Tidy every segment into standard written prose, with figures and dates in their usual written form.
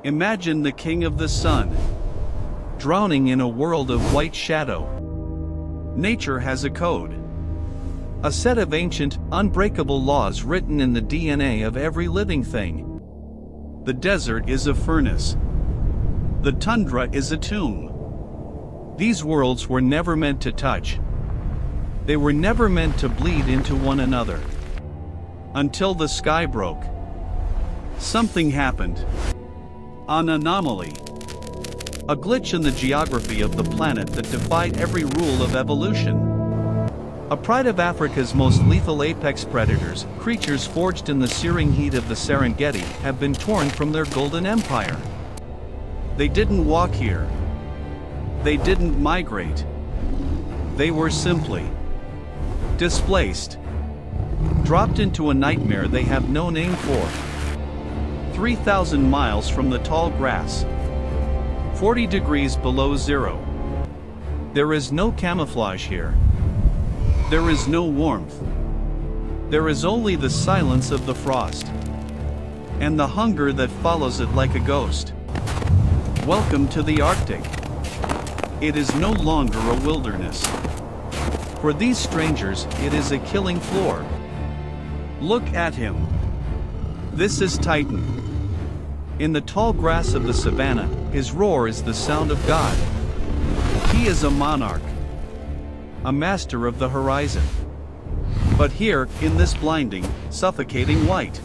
Imagine the king of the sun, drowning in a world of white shadow. Nature has a code. A set of ancient, unbreakable laws written in the DNA of every living thing. The desert is a furnace. The tundra is a tomb. These worlds were never meant to touch. They were never meant to bleed into one another. Until the sky broke. Something happened. An anomaly. A glitch in the geography of the planet that defied every rule of evolution. A pride of Africa's most lethal apex predators, creatures forged in the searing heat of the Serengeti, have been torn from their golden empire. They didn't walk here. They didn't migrate. They were simply displaced. Dropped into a nightmare they have no name for. 3,000 miles from the tall grass. 40 degrees below zero. There is no camouflage here. There is no warmth. There is only the silence of the frost. And the hunger that follows it like a ghost. Welcome to the Arctic. It is no longer a wilderness. For these strangers, it is a killing floor. Look at him. This is Titan. In the tall grass of the savannah, his roar is the sound of God. He is a monarch. A master of the horizon. But here, in this blinding, suffocating white,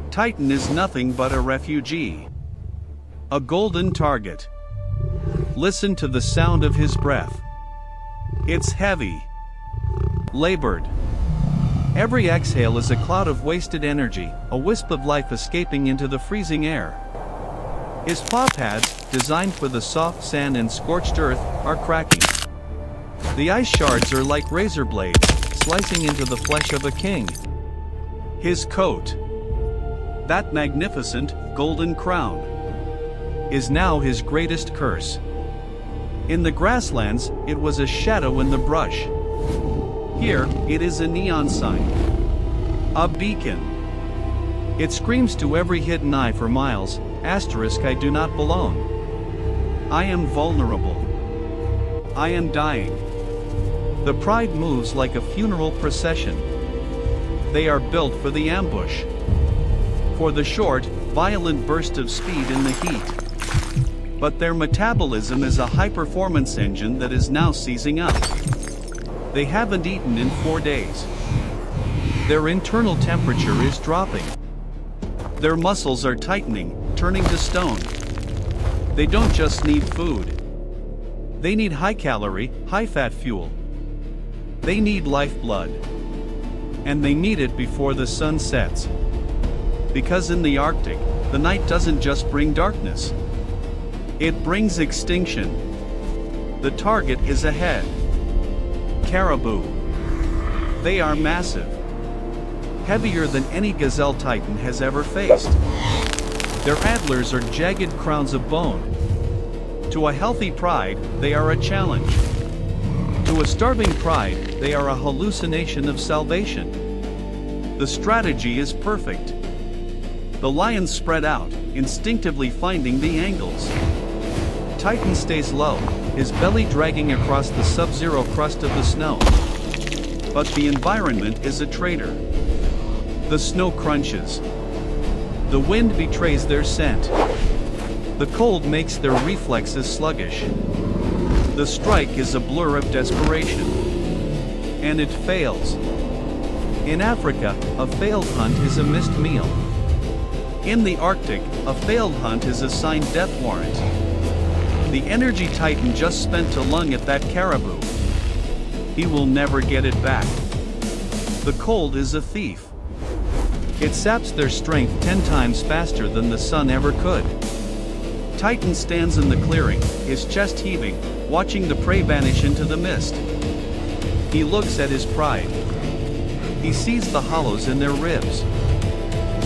Titan is nothing but a refugee. A golden target. Listen to the sound of his breath. It's heavy. Labored. Every exhale is a cloud of wasted energy, a wisp of life escaping into the freezing air. His paw pads, designed for the soft sand and scorched earth, are cracking. The ice shards are like razor blades, slicing into the flesh of a king. His coat, that magnificent, golden crown, is now his greatest curse. In the grasslands, it was a shadow in the brush. Here, it is a neon sign. A beacon. It screams to every hidden eye for miles, asterisk I do not belong. I am vulnerable. I am dying. The pride moves like a funeral procession. They are built for the ambush. For the short, violent burst of speed in the heat. But their metabolism is a high-performance engine that is now seizing up. They haven't eaten in 4 days. Their internal temperature is dropping. Their muscles are tightening, turning to stone. They don't just need food. They need high-calorie, high-fat fuel. They need lifeblood. And they need it before the sun sets. Because in the Arctic, the night doesn't just bring darkness. It brings extinction. The target is ahead. Caribou. They are massive. Heavier than any gazelle titan has ever faced. Their antlers are jagged crowns of bone. To a healthy pride, they are a challenge. To a starving pride, they are a hallucination of salvation. The strategy is perfect. The lions spread out, instinctively finding the angles. Titan stays low, his belly dragging across the sub-zero crust of the snow. But the environment is a traitor. The snow crunches. The wind betrays their scent. The cold makes their reflexes sluggish. The strike is a blur of desperation. And it fails. In Africa, a failed hunt is a missed meal. In the Arctic, a failed hunt is a signed death warrant. The energy Titan just spent to lung at that caribou. He will never get it back. The cold is a thief. It saps their strength 10 times faster than the sun ever could. Titan stands in the clearing, his chest heaving, watching the prey vanish into the mist. He looks at his pride. He sees the hollows in their ribs.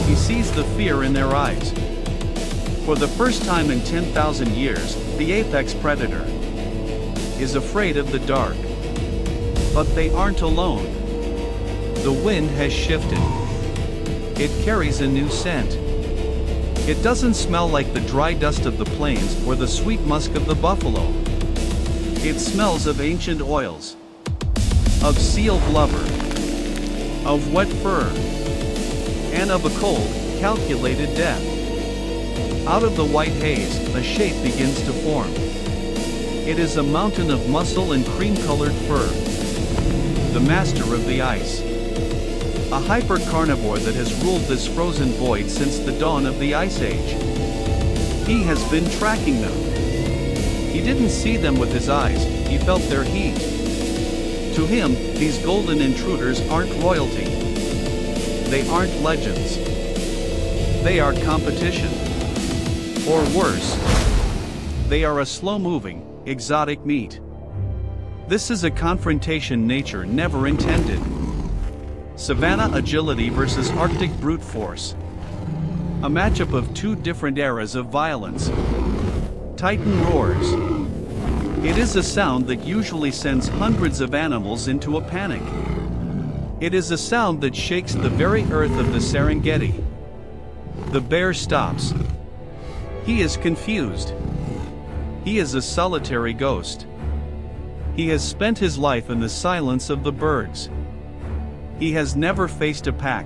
He sees the fear in their eyes. For the first time in 10,000 years, the apex predator is afraid of the dark. But they aren't alone. The wind has shifted. It carries a new scent. It doesn't smell like the dry dust of the plains or the sweet musk of the buffalo. It smells of ancient oils, of seal blubber, of wet fur, and of a cold, calculated death. Out of the white haze, a shape begins to form. It is a mountain of muscle and cream-colored fur. The master of the ice. A hyper-carnivore that has ruled this frozen void since the dawn of the Ice Age. He has been tracking them. He didn't see them with his eyes, he felt their heat. To him, these golden intruders aren't royalty. They aren't legends. They are competition. Or worse, they are a slow-moving, exotic meat. This is a confrontation nature never intended. Savannah agility versus Arctic brute force. A matchup of two different eras of violence. Titan roars. It is a sound that usually sends hundreds of animals into a panic. It is a sound that shakes the very earth of the Serengeti. The bear stops. He is confused. He is a solitary ghost. He has spent his life in the silence of the bergs. He has never faced a pack.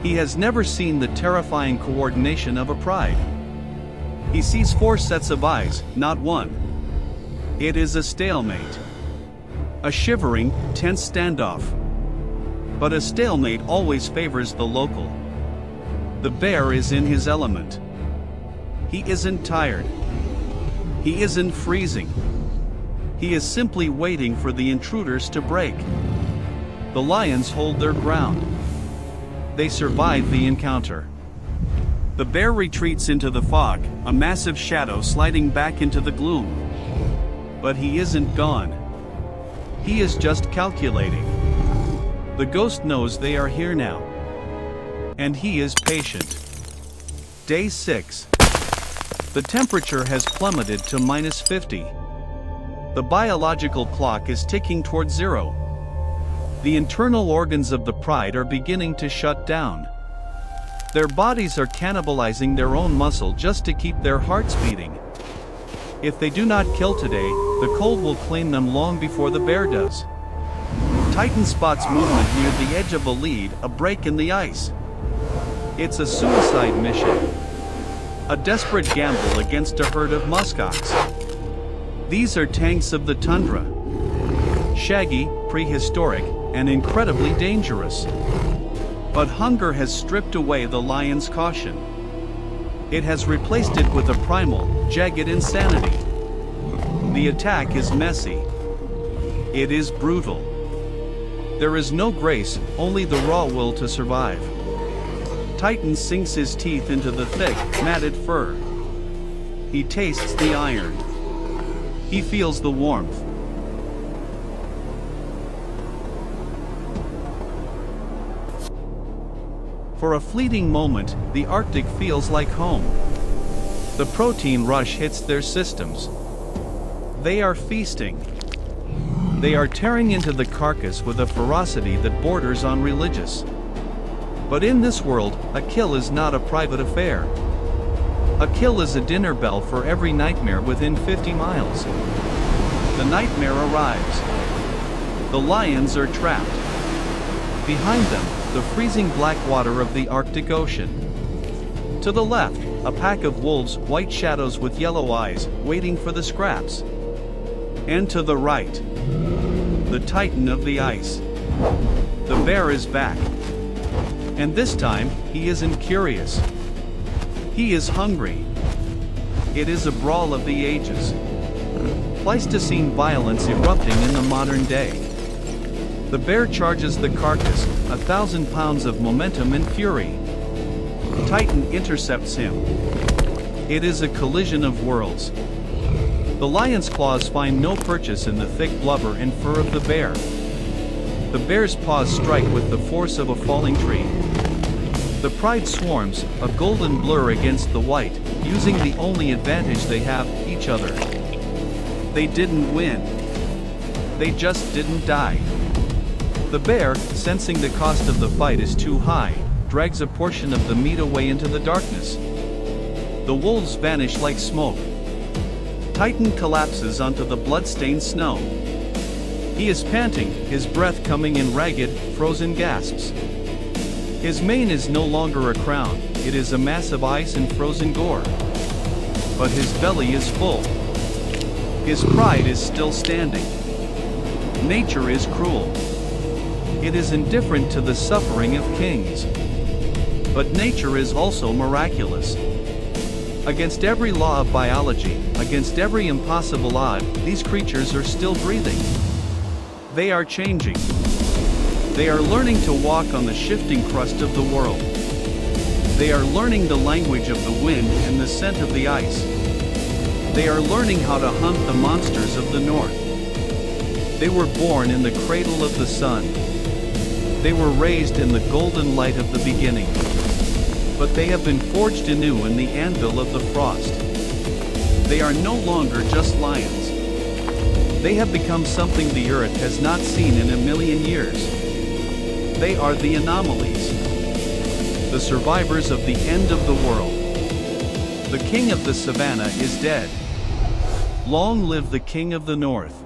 He has never seen the terrifying coordination of a pride. He sees four sets of eyes, not one. It is a stalemate. A shivering, tense standoff. But a stalemate always favors the local. The bear is in his element. He isn't tired. He isn't freezing. He is simply waiting for the intruders to break. The lions hold their ground. They survive the encounter. The bear retreats into the fog, a massive shadow sliding back into the gloom. But he isn't gone. He is just calculating. The ghost knows they are here now. And he is patient. Day 6. The temperature has plummeted to -50. The biological clock is ticking towards zero. The internal organs of the pride are beginning to shut down. Their bodies are cannibalizing their own muscle just to keep their hearts beating. If they do not kill today, the cold will claim them long before the bear does. Titan spots movement near the edge of a lead, a break in the ice. It's a suicide mission. A desperate gamble against a herd of muskox. These are tanks of the tundra. Shaggy, prehistoric, and incredibly dangerous. But hunger has stripped away the lion's caution. It has replaced it with a primal, jagged insanity. The attack is messy. It is brutal. There is no grace, only the raw will to survive. Titan sinks his teeth into the thick, matted fur. He tastes the iron. He feels the warmth. For a fleeting moment, the Arctic feels like home. The protein rush hits their systems. They are feasting. They are tearing into the carcass with a ferocity that borders on religious. But in this world, a kill is not a private affair. A kill is a dinner bell for every nightmare within 50 miles. The nightmare arrives. The lions are trapped. Behind them, the freezing black water of the Arctic Ocean. To the left, a pack of wolves, white shadows with yellow eyes, waiting for the scraps. And to the right, the Titan of the ice. The bear is back. And this time, he isn't curious. He is hungry. It is a brawl of the ages. Pleistocene violence erupting in the modern day. The bear charges the carcass, 1,000 pounds of momentum and fury. Titan intercepts him. It is a collision of worlds. The lion's claws find no purchase in the thick blubber and fur of the bear. The bear's paws strike with the force of a falling tree. The pride swarms, a golden blur against the white, using the only advantage they have, each other. They didn't win. They just didn't die. The bear, sensing the cost of the fight is too high, drags a portion of the meat away into the darkness. The wolves vanish like smoke. Titan collapses onto the blood-stained snow. He is panting, his breath coming in ragged, frozen gasps. His mane is no longer a crown, it is a mass of ice and frozen gore. But his belly is full. His pride is still standing. Nature is cruel. It is indifferent to the suffering of kings. But nature is also miraculous. Against every law of biology, against every impossible odd, these creatures are still breathing. They are changing. They are learning to walk on the shifting crust of the world. They are learning the language of the wind and the scent of the ice. They are learning how to hunt the monsters of the north. They were born in the cradle of the sun. They were raised in the golden light of the beginning. But they have been forged anew in the anvil of the frost. They are no longer just lions. They have become something the earth has not seen in a million years. They are the anomalies. The survivors of the end of the world. The king of the savannah is dead. Long live the king of the north.